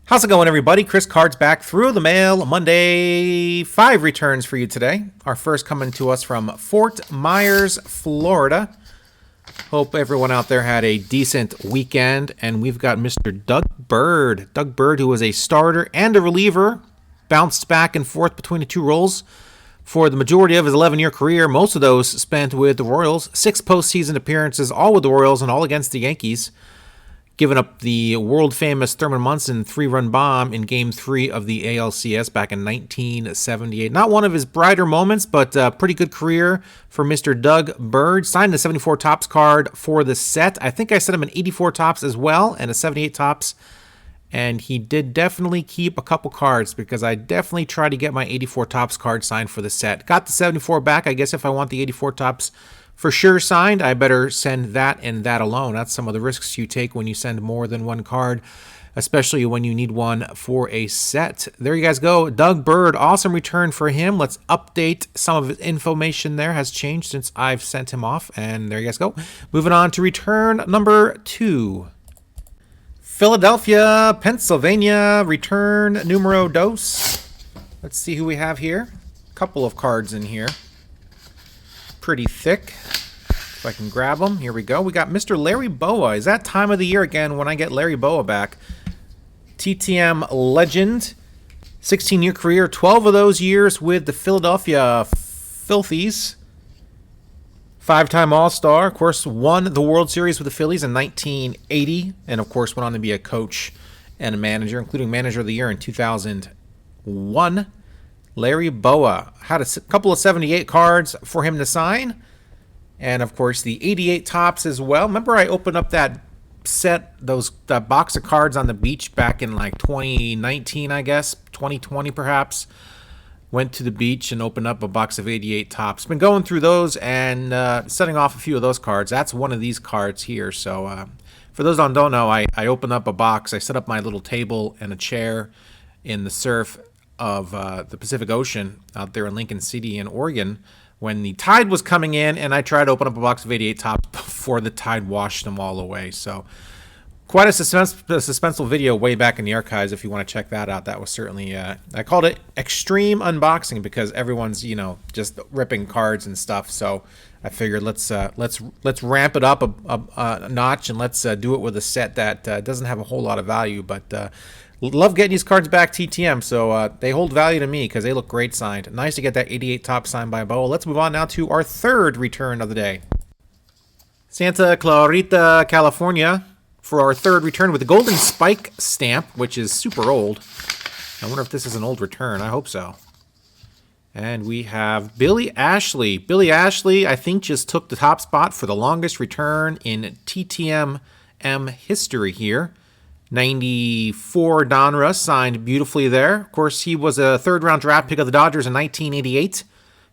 How's it going, everybody? Chris Cards back through the mail Monday. 5 returns for you today. Our first coming to us from Fort Myers, Florida. Hope everyone out there had a decent weekend. And we've got Mr. Doug Bird. Doug Bird, who was a starter and a reliever, bounced back and forth between the two roles for the majority of his 11-year career. Most of those spent with the Royals. 6 postseason appearances, all with the Royals and all against the Yankees. Giving up the world-famous Thurman Munson 3-run bomb in Game 3 of the ALCS back in 1978. Not one of his brighter moments, but a pretty good career for Mr. Doug Bird. Signed the 74 Topps card for the set. I think I sent him an 84 Topps as well and a 78 Topps. And he did definitely keep a couple cards because I definitely tried to get my 84 Topps card signed for the set. Got the 74 back. I guess if I want the 84 Topps for sure signed, I better send that and that alone. That's some of the risks you take when you send more than one card, especially when you need one for a set. There you guys go. Doug Bird, awesome return for him. Let's update some of his information there. Has changed since I've sent him off. And there you guys go. Moving on to return number 2. Philadelphia, Pennsylvania, return numero dos. Let's see who we have here. Couple of cards in here. Pretty thick. If I can grab them. Here we go. We got Mr. Larry Boa. Is that time of the year again when I get Larry Boa back? TTM legend. 16-year career. 12 of those years with the Philadelphia Filthies. 5-time All-Star. Of course, won the World Series with the Phillies in 1980. And, of course, went on to be a coach and a manager, including Manager of the Year in 2001. Larry Boa. Had a couple of 78 cards for him to sign. And, of course, the 88 Topps as well. Remember I opened up that set, that box of cards on the beach back in like 2019, I guess, 2020 perhaps. Went to the beach and opened up a box of 88 Topps. Been going through those and setting off a few of those cards. That's one of these cards here. So for those that don't know, I opened up a box. I set up my little table and a chair in the surf of the Pacific Ocean out there in Lincoln City in Oregon when the tide was coming in, and I tried to open up a box of 88 Topps before the tide washed them all away. So quite a suspenseful video way back in the archives if you want to check that out. That was certainly I called it extreme unboxing because everyone's just ripping cards and stuff. So I figured let's ramp it up a notch and let's do it with a set that doesn't have a whole lot of value, but love getting these cards back TTM, so they hold value to me because they look great signed. Nice to get that 88 Topps signed by Bo. Let's move on now to our third return of the day. Santa Clarita, California, for our third return with the Golden Spike stamp, which is super old. I wonder if this is an old return. I hope so. And we have Billy Ashley. Billy Ashley, I think, just took the top spot for the longest return in TTM history here. 94 Donruss, signed beautifully there. Of course, he was a third-round draft pick of the Dodgers in 1988.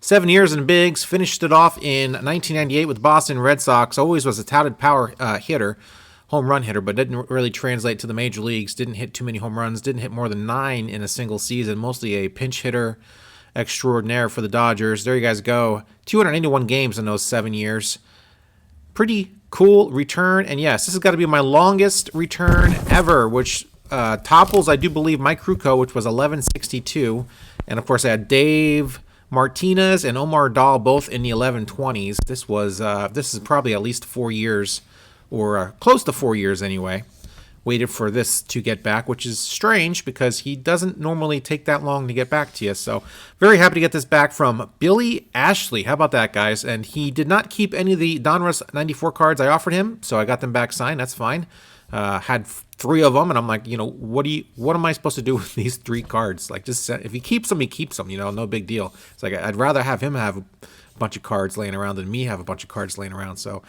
7 years in bigs, finished it off in 1998 with Boston Red Sox. Always was a touted power hitter, home run hitter, but didn't really translate to the major leagues. Didn't hit too many home runs. Didn't hit more than 9 in a single season. Mostly a pinch hitter extraordinaire for the Dodgers. There you guys go. 281 games in those 7 years. Pretty cool return. And yes, this has got to be my longest return ever, which topples, I do believe, Mike Krukow, which was 1162. And, of course, I had Dave Martinez and Omar Dahl both in the 1120s. This is probably at least 4 years, or close to 4 years anyway. Waited for this to get back, which is strange because he doesn't normally take that long to get back to you. So very happy to get this back from Billy Ashley. How about that, guys? And he did not keep any of the Donruss 94 cards I offered him, so I got them back signed. That's fine. Had 3 of them, and I'm like, what am I supposed to do with these 3 cards? Like, just if he keeps them, he keeps them. No big deal. It's like I'd rather have him have a bunch of cards laying around than me have a bunch of cards laying around. So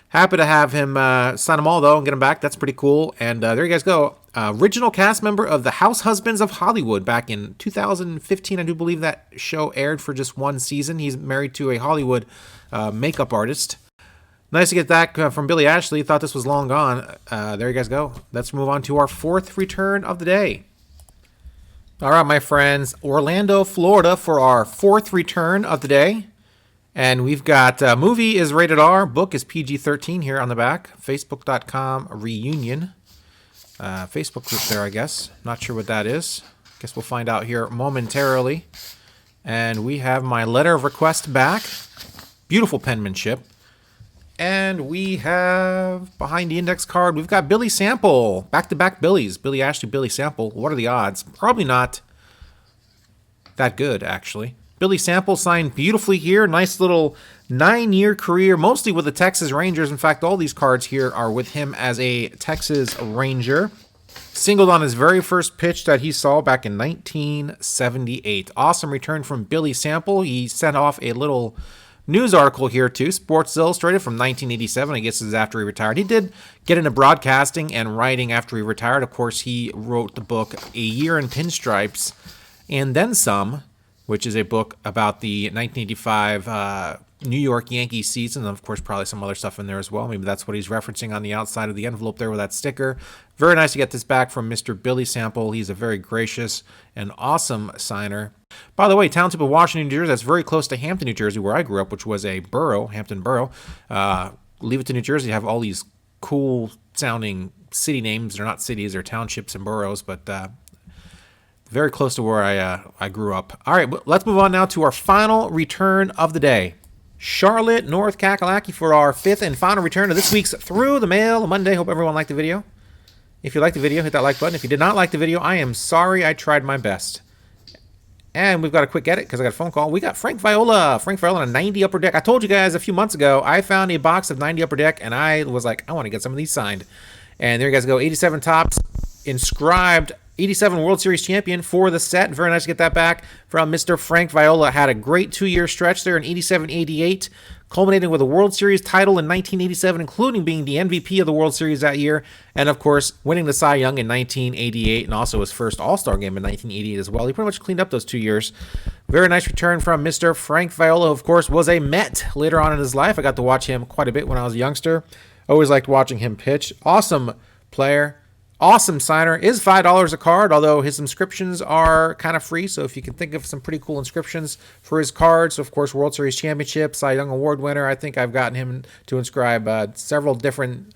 happy to have him sign them all, though, and get them back. That's pretty cool. And there you guys go. Original cast member of The House Husbands of Hollywood back in 2015. I do believe that show aired for just 1 season. He's married to a Hollywood makeup artist. Nice to get that from Billy Ashley. Thought this was long gone. There you guys go. Let's move on to our 4th return of the day. All right, my friends. Orlando, Florida for our 4th return of the day. And we've got movie is rated R, book is PG-13 here on the back. Facebook.com reunion. Facebook group there, I guess. Not sure what that is. Guess we'll find out here momentarily. And we have my letter of request back. Beautiful penmanship. And we have, behind the index card, we've got Billy Sample. Back-to-back Billies. Billy Ashley, Billy Sample. What are the odds? Probably not that good, actually. Billy Sample signed beautifully here. Nice little 9-year career, mostly with the Texas Rangers. In fact, all these cards here are with him as a Texas Ranger. Singled on his very first pitch that he saw back in 1978. Awesome return from Billy Sample. He sent off a little news article here too, Sports Illustrated from 1987. I guess this is after he retired. He did get into broadcasting and writing after he retired. Of course, he wrote the book A Year in Pinstripes and Then Some, which is a book about the 1985 New York Yankees season. And of course, probably some other stuff in there as well. Maybe that's what he's referencing on the outside of the envelope there with that sticker. Very nice to get this back from Mr. Billy Sample. He's a very gracious and awesome signer. By the way, Township of Washington, New Jersey, that's very close to Hampton, New Jersey, where I grew up, which was a borough, Hampton Borough. Leave it to New Jersey, have all these cool sounding city names. They're not cities, they're townships and boroughs, but very close to where I grew up. All right, let's move on now to our final return of the day. Charlotte, North Kakalaki for our fifth and final return of this week's Through the Mail Monday. Hope everyone liked the video. If you liked the video, hit that like button. If you did not like the video, I am sorry. I tried my best. And we've got a quick edit because I got a phone call. We got Frank Viola. Frank Viola on a 90 Upper Deck. I told you guys a few months ago, I found a box of 90 Upper Deck, and I was like, I want to get some of these signed. And there you guys go. 87 Topps, inscribed 87 World Series champion for the set. Very nice to get that back from Mr. Frank Viola. Had a great 2-year stretch there in 87-88, culminating with a World Series title in 1987, including being the MVP of the World Series that year, and of course, winning the Cy Young in 1988, and also his first All-Star game in 1988 as well. He pretty much cleaned up those 2 years. Very nice return from Mr. Frank Viola. Of course, was a Met later on in his life. I got to watch him quite a bit when I was a youngster. Always liked watching him pitch. Awesome player. Awesome signer. Is $5 a card, although his inscriptions are kind of free. So if you can think of some pretty cool inscriptions for his cards, of course, World Series Championship, Cy Young Award winner. I think I've gotten him to inscribe several different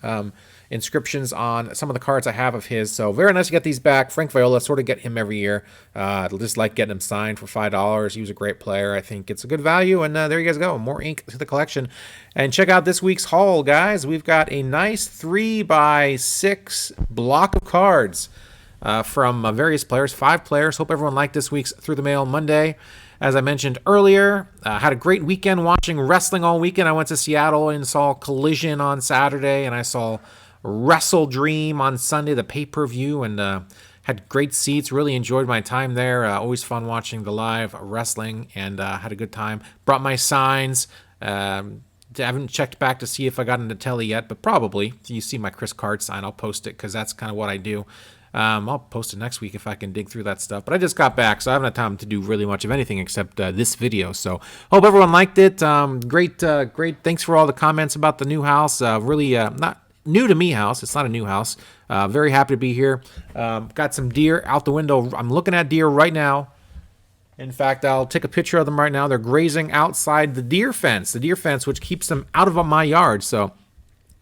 inscriptions on some of the cards I have of his. So very nice to get these back. Frank Viola, sort of get him every year. Just like getting him signed for $5. He was a great player. I think it's a good value. And there you guys go. More ink to the collection. And check out this week's haul, guys. We've got a nice 3x6 block of cards from various players, 5 players. Hope everyone liked this week's Through the Mail Monday. As I mentioned earlier, had a great weekend watching wrestling all weekend. I went to Seattle and saw Collision on Saturday, and I saw Wrestle Dream on Sunday, the pay-per-view, and had great seats. Really enjoyed my time there. Always fun watching the live wrestling, and had a good time. Brought my signs. I haven't checked back to see if I got into telly yet, but probably. You see my Chris Card sign, I'll post it because that's kind of what I do. I'll post it next week if I can dig through that stuff. But I just got back, so I haven't had time to do really much of anything except this video. So hope everyone liked it. Great. Thanks for all the comments about the new house. Really not new to me house. It's not a new house. Very happy to be here. Got some deer out the window. I'm looking at deer right now. In fact, I'll take a picture of them right now. They're grazing outside the deer fence, which keeps them out of my yard. So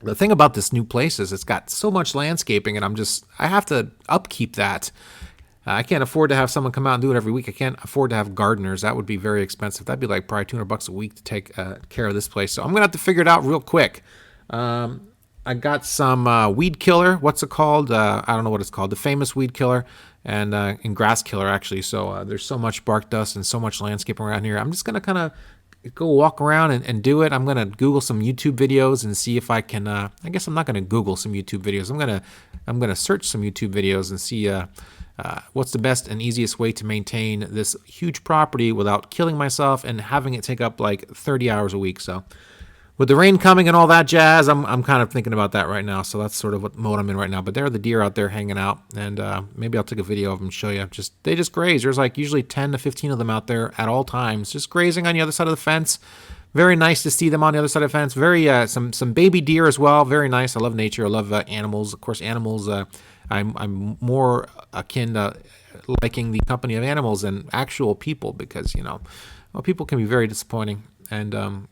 the thing about this new place is it's got so much landscaping, and I have to upkeep that. I can't afford to have someone come out and do it every week. I can't afford to have gardeners. That would be very expensive. That'd be like probably $200 a week to take care of this place. So I'm going to have to figure it out real quick. I got some weed killer. What's it called? I don't know what it's called. The famous weed killer and grass killer, actually. So there's so much bark dust and so much landscaping around here. I'm just going to kind of go walk around and do it. I'm going to Google some YouTube videos and see if I can, I guess I'm not going to Google some YouTube videos. I'm going to search some YouTube videos and see what's the best and easiest way to maintain this huge property without killing myself and having it take up like 30 hours a week. So with the rain coming and all that jazz, I'm kind of thinking about that right now. So that's sort of what mode I'm in right now. But there are the deer out there hanging out, and maybe I'll take a video of them and show you. They just graze. There's like usually 10 to 15 of them out there at all times, just grazing on the other side of the fence. Very nice to see them on the other side of the fence. Very some baby deer as well. Very nice. I love nature. I love animals. Of course, animals. I'm more akin to liking the company of animals than actual people because people can be very disappointing and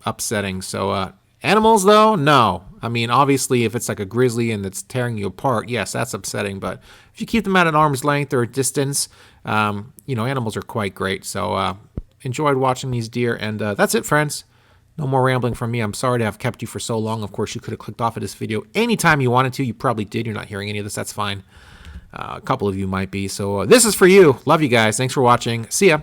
upsetting. So Animals, though, no. I mean, obviously, if it's like a grizzly and it's tearing you apart, yes, that's upsetting. But if you keep them at an arm's length or a distance, animals are quite great. So enjoyed watching these deer. And that's it, friends. No more rambling from me. I'm sorry to have kept you for so long. Of course, you could have clicked off of this video anytime you wanted to. You probably did. You're not hearing any of this. That's fine. A couple of you might be. So this is for you. Love you guys. Thanks for watching. See ya.